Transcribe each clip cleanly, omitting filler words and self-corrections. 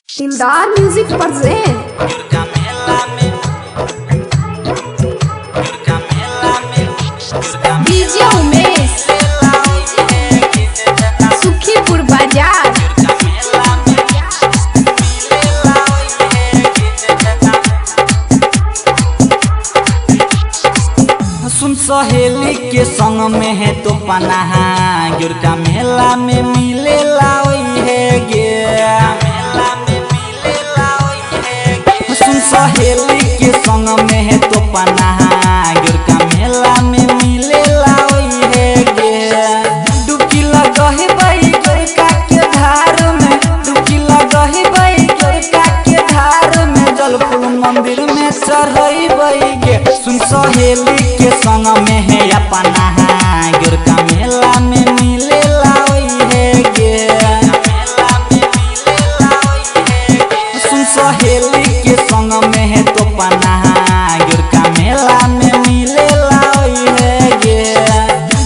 दिलदार music present DJ Umesh Sukhipur बाजार। सुन सहेली के संग में है तो पनाहा गिरका मेला में मिले लाओई है गे। सुन सहेली के संग में है तो पनाहा गिरका मेला में मिले लाओई है गे। डुबकी लगही बई गिरका के धार में, डुबकी लगही बई गिरका के धार में, जल फूल मंदिर में चढ़ई बई गे। सुन सहेली के संग में है अपना गिरका मेला में मिले लाओई है गे। सुन सहेली के संग में है तो पना गिरका मेला में मिले लाओई है गे।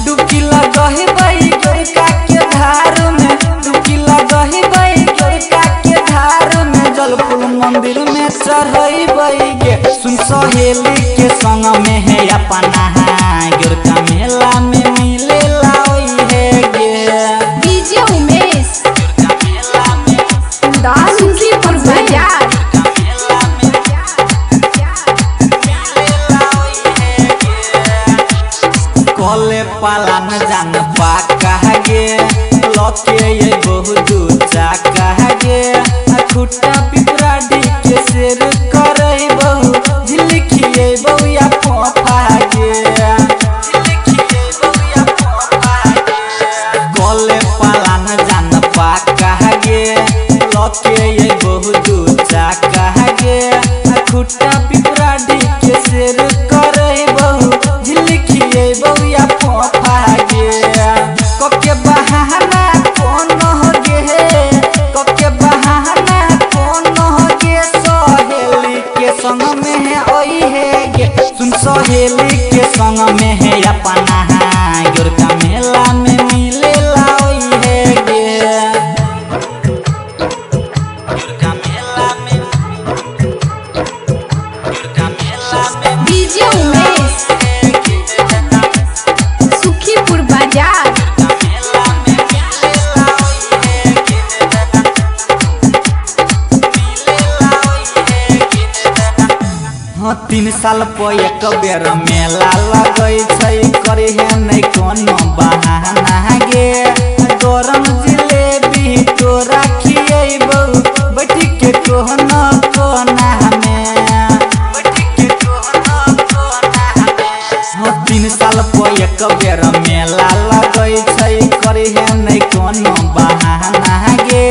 डुबकी लगही बई गिरका के धार में, डुबकी लगही बई गिरका के धार में, जल फूल मंदिर में चढ़ई बई गे। सुन सहेली के संग में है अपना गिरका मेला में मिले लाओई है गे। डीजे उमेश दिलदार सुखीपुर बाजार। कोले पाला न जान पा कहा गे, लके ये बहुत ऊंचा कहा गे। खुट्टा पिपरा डी के शेर करई बहु झिलखिए बहु या फोफा गे। कोले पाला न जान पा कहा गे, लके ये बहुत ऊंचा कहा गे। खुट्टा पिपरा डी के शेर करई बहु झिलखिए बहु या फोफा गे। कके बहाना कौन हो गे, कके बहाना कौन हो गे। सहेली के संग में है ओई है गे। सुन सहेली के संग में है अपना गिरका मेला में मिले लाओई है गे। गिरका मेला में, गिरका मेला में डीजे उमेश सुखीपुर बाजार। हाँ 3 साल पर एक बेर मेला लगै छै, करे है नहीं कोनो बहाना गे। गरम जिलेबी तोरा खियैबौ बैठ के कोहना कोना में, बैठ के कोहना कोना में। हाँ 3 साल पर एक बेर मेला लगै छै, करे है नहीं कोनो बहाना गे।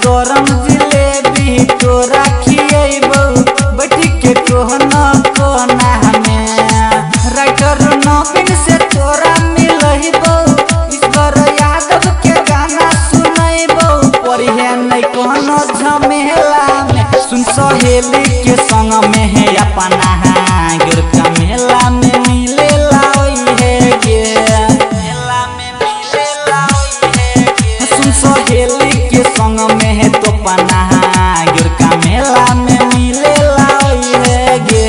गरम जिलेबी तोरा खियैबौ बैठ के कोहना कोना में। राइटर नवीन से तोरा मिलहिबौ, ईश्वर यादव के गाना सुनैबौ, पढ़े नहीं कोनो झमेला में। सुन सहेली के संग में है अपना गिरका मेला में मिले लाओई है गे। मेला में मिले लाओई है गे। सुन सहेली के संग में है तो पना गिरका मेला में मिले लाओई है गे।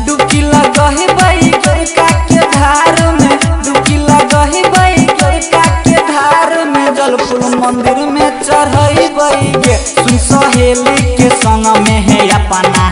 डुबकी लगही बई गिरका के धार में, डुबकी लगही बई गिरका के धार में, जल फूल मंदिर में चढ़ई बई गे। सुन सहेली के संग में है अपना